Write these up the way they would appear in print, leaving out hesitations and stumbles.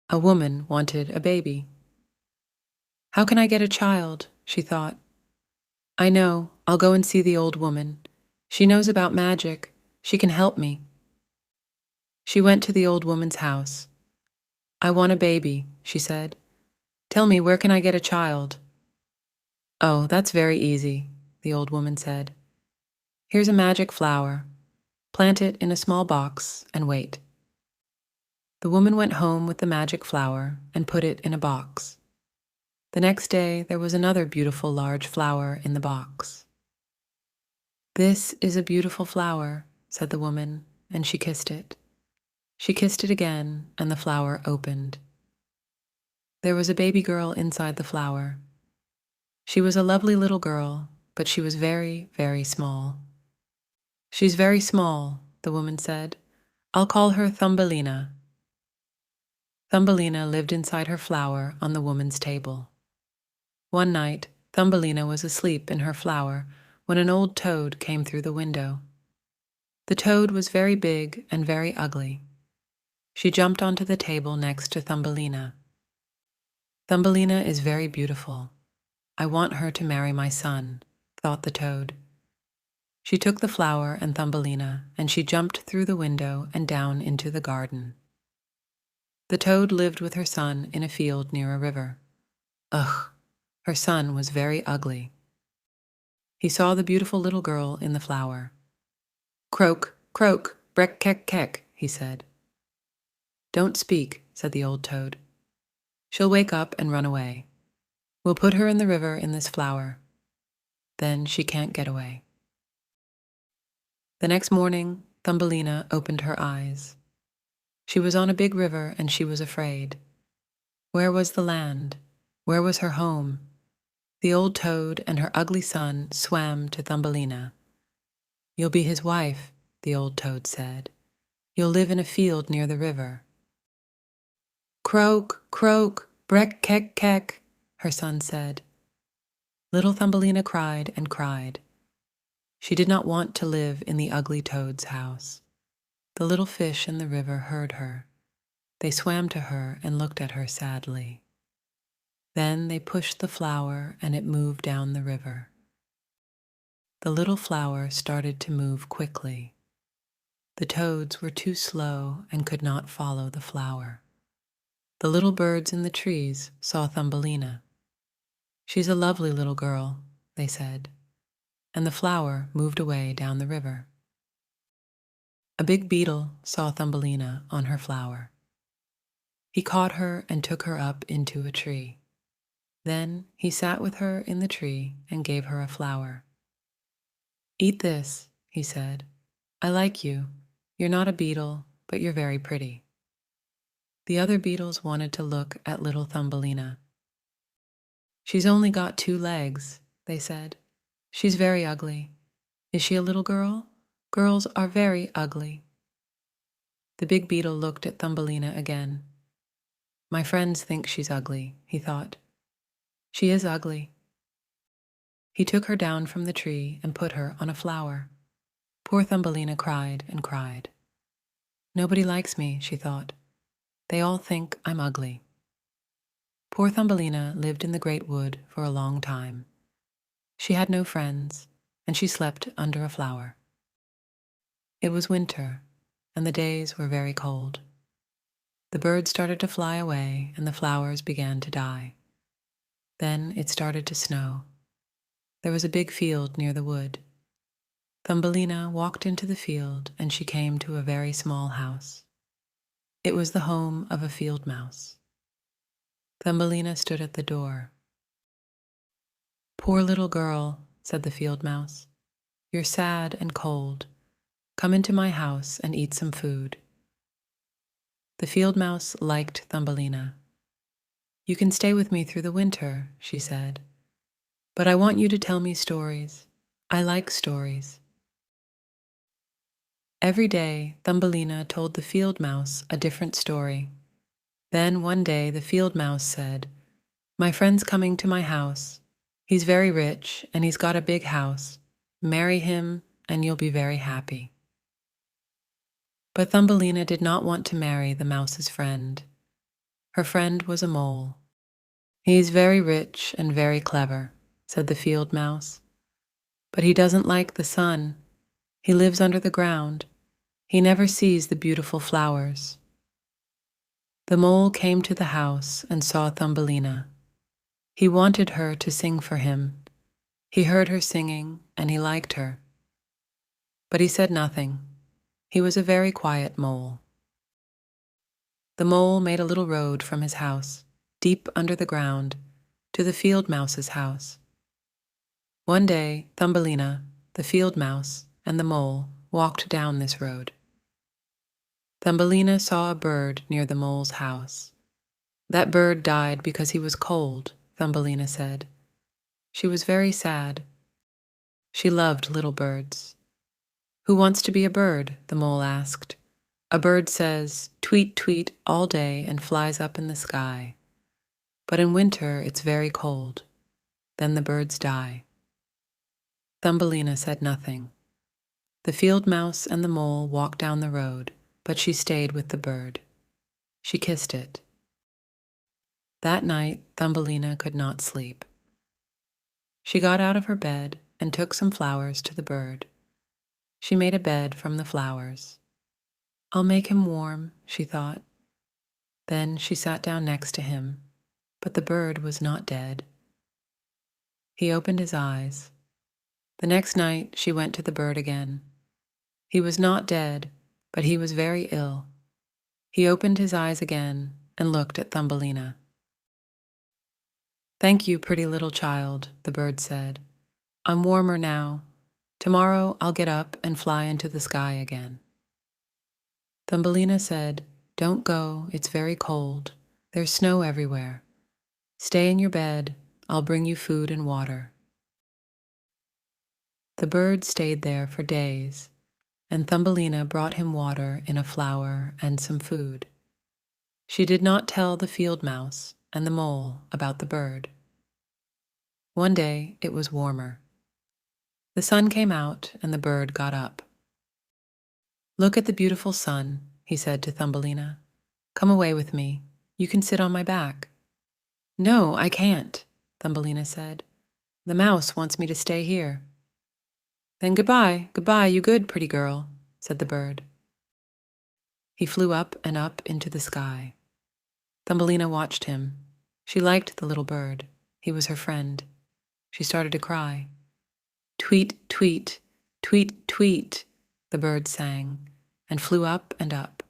A woman wanted a baby. How can I get a child? She thought. I know, I'll go and see the old woman. She knows about magic. She can help me. She went to the old woman's house. I want a baby, she said. Tell me, where can I get a child? Oh, that's very easy, the old woman said. Here's a magic flower. Plant it in a small box and wait. The woman went home with the magic flower and put it in a box. The next day, there was another beautiful large flower in the box. This is a beautiful flower, said the woman, and she kissed it. She kissed it again, and the flower opened. There was a baby girl inside the flower. She was a lovely little girl, but she was very, very small. She's very small, the woman said. I'll call her Thumbelina. Thumbelina lived inside her flower on the woman's table. One night, Thumbelina was asleep in her flower when an old toad came through the window. The toad was very big and very ugly. She jumped onto the table next to Thumbelina. Thumbelina is very beautiful. I want her to marry my son, thought the toad. She took the flower and Thumbelina, and she jumped through the window and down into the garden. The toad lived with her son in a field near a river. Ugh, her son was very ugly. He saw the beautiful little girl in the flower. Croak, croak, breck, keck, keck, he said. Don't speak, said the old toad. She'll wake up and run away. We'll put her in the river in this flower. Then she can't get away. The next morning, Thumbelina opened her eyes. She was on a big river and she was afraid. Where was the land? Where was her home? The old toad and her ugly son swam to Thumbelina. You'll be his wife, the old toad said. You'll live in a field near the river. Croak, croak, breck, keck, keck, her son said. Little Thumbelina cried and cried. She did not want to live in the ugly toad's house. The little fish in the river heard her. They swam to her and looked at her sadly. Then they pushed the flower and it moved down the river. The little flower started to move quickly. The toads were too slow and could not follow the flower. The little birds in the trees saw Thumbelina. She's a lovely little girl, they said, and the flower moved away down the river. A big beetle saw Thumbelina on her flower. He caught her and took her up into a tree. Then he sat with her in the tree and gave her a flower. Eat this, he said. I like you. You're not a beetle, but you're very pretty. The other beetles wanted to look at little Thumbelina. She's only got 2 legs, they said. She's very ugly. Is she a little girl? Girls are very ugly. The big beetle looked at Thumbelina again. My friends think she's ugly, he thought. She is ugly. He took her down from the tree and put her on a flower. Poor Thumbelina cried and cried. Nobody likes me, she thought. They all think I'm ugly. Poor Thumbelina lived in the great wood for a long time. She had no friends, and she slept under a flower. It was winter, and the days were very cold. The birds started to fly away, and the flowers began to die. Then it started to snow. There was a big field near the wood. Thumbelina walked into the field, and she came to a very small house. It was the home of a field mouse. Thumbelina stood at the door. Poor little girl, said the field mouse. You're sad and cold. Come into my house and eat some food. The field mouse liked Thumbelina. You can stay with me through the winter, she said. But I want you to tell me stories. I like stories. Every day, Thumbelina told the field mouse a different story. Then one day the field mouse said, My friend's coming to my house. He's very rich and he's got a big house. Marry him and you'll be very happy. But Thumbelina did not want to marry the mouse's friend. Her friend was a mole. "He's very rich and very clever," said the field mouse. "But he doesn't like the sun. He lives under the ground. He never sees the beautiful flowers." The mole came to the house and saw Thumbelina. He wanted her to sing for him. He heard her singing, and he liked her. But he said nothing. He was a very quiet mole. The mole made a little road from his house, deep under the ground, to the field mouse's house. One day, Thumbelina, the field mouse, and the mole walked down this road. Thumbelina saw a bird near the mole's house. "That bird died because he was cold," Thumbelina said. She was very sad. She loved little birds. "Who wants to be a bird?" the mole asked. "A bird says, 'Tweet, tweet,' all day and flies up in the sky. But in winter it's very cold. Then the birds die." Thumbelina said nothing. The field mouse and the mole walked down the road, but she stayed with the bird. She kissed it. That night, Thumbelina could not sleep. She got out of her bed and took some flowers to the bird. She made a bed from the flowers. "I'll make him warm," she thought. Then she sat down next to him, but the bird was not dead. He opened his eyes. The next night she went to the bird again. He was not dead, but he was very ill. He opened his eyes again and looked at Thumbelina. "Thank you, pretty little child," the bird said. "I'm warmer now. Tomorrow I'll get up and fly into the sky again." Thumbelina said, "Don't go, it's very cold. There's snow everywhere. Stay in your bed, I'll bring you food and water." The bird stayed there for days, and Thumbelina brought him water in a flower and some food. She did not tell the field mouse and the mole about the bird. One day it was warmer. The sun came out and the bird got up. "Look at the beautiful sun," he said to Thumbelina. "Come away with me. You can sit on my back." "No, I can't," Thumbelina said. "The mouse wants me to stay here." "Then goodbye, goodbye, you good pretty girl," said the bird. He flew up and up into the sky. Thumbelina watched him. She liked the little bird. He was her friend. She started to cry. "Tweet, tweet, tweet, tweet," the bird sang, and flew up and up.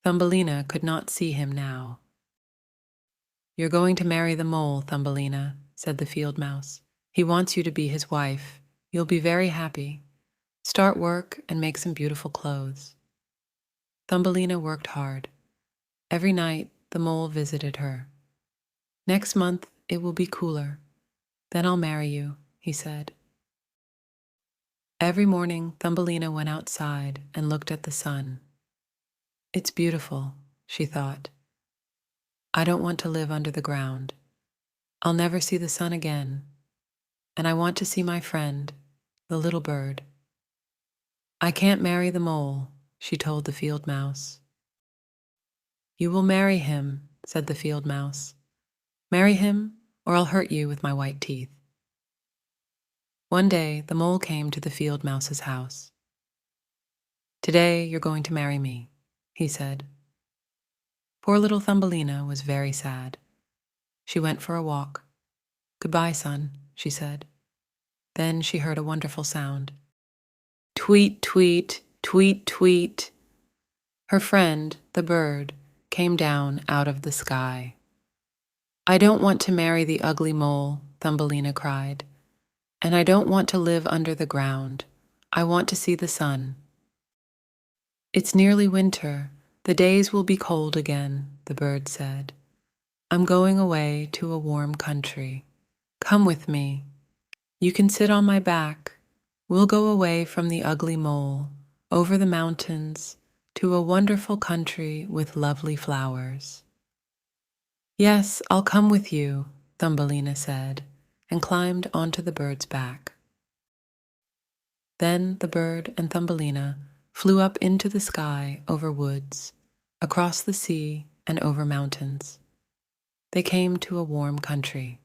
Thumbelina could not see him now. "You're going to marry the mole, Thumbelina," said the field mouse. "He wants you to be his wife. You'll be very happy. Start work and make some beautiful clothes." Thumbelina worked hard. Every night the mole visited her. "Next month it will be cooler. Then I'll marry you," he said. Every morning Thumbelina went outside and looked at the sun. "It's beautiful," she thought. "I don't want to live under the ground. I'll never see the sun again. And I want to see my friend, the little bird." "I can't marry the mole," she told the field mouse. "You will marry him," said the field mouse. "Marry him, or I'll hurt you with my white teeth." One day the mole came to the field mouse's house. "Today you're going to marry me," he said. Poor little Thumbelina was very sad. She went for a walk. "Goodbye, son," she said. Then she heard a wonderful sound. Tweet, tweet, tweet, tweet. Her friend, the bird, came down out of the sky. "I don't want to marry the ugly mole," Thumbelina cried. "And I don't want to live under the ground. I want to see the sun." "It's nearly winter. The days will be cold again," the bird said. "I'm going away to a warm country. Come with me. You can sit on my back. We'll go away from the ugly mole, over the mountains, to a wonderful country with lovely flowers." "Yes, I'll come with you," Thumbelina said, and climbed onto the bird's back. Then the bird and Thumbelina flew up into the sky over woods, across the sea, and over mountains. They came to a warm country.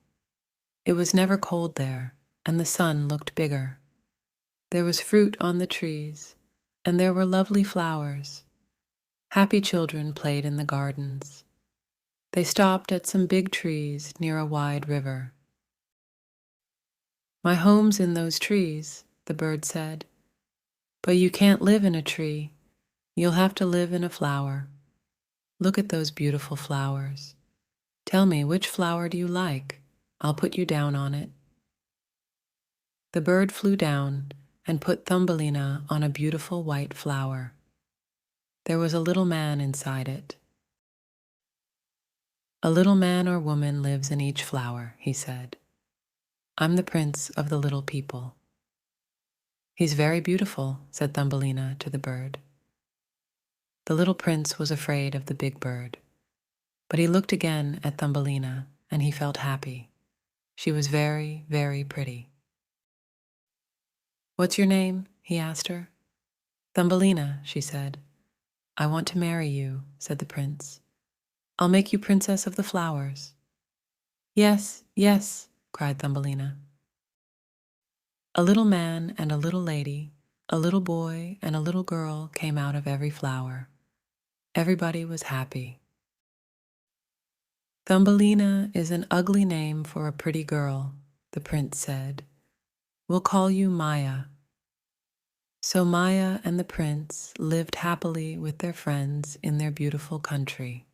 It was never cold there, and the sun looked bigger. There was fruit on the trees, and there were lovely flowers. Happy children played in the gardens. They stopped at some big trees near a wide river. "My home's in those trees," the bird said. "But you can't live in a tree. You'll have to live in a flower. Look at those beautiful flowers. Tell me, which flower do you like? I'll put you down on it." The bird flew down and put Thumbelina on a beautiful white flower. There was a little man inside it. "A little man or woman lives in each flower," he said. "I'm the prince of the little people." "He's very beautiful," said Thumbelina to the bird. The little prince was afraid of the big bird, but he looked again at Thumbelina and he felt happy. She was very, very pretty. "What's your name?" he asked her. "Thumbelina," she said. "I want to marry you," said the prince. "I'll make you princess of the flowers." "Yes, yes," cried Thumbelina. A little man and a little lady, a little boy and a little girl came out of every flower. Everybody was happy. "Thumbelina is an ugly name for a pretty girl," the prince said. "We'll call you Maya." So Maya and the prince lived happily with their friends in their beautiful country.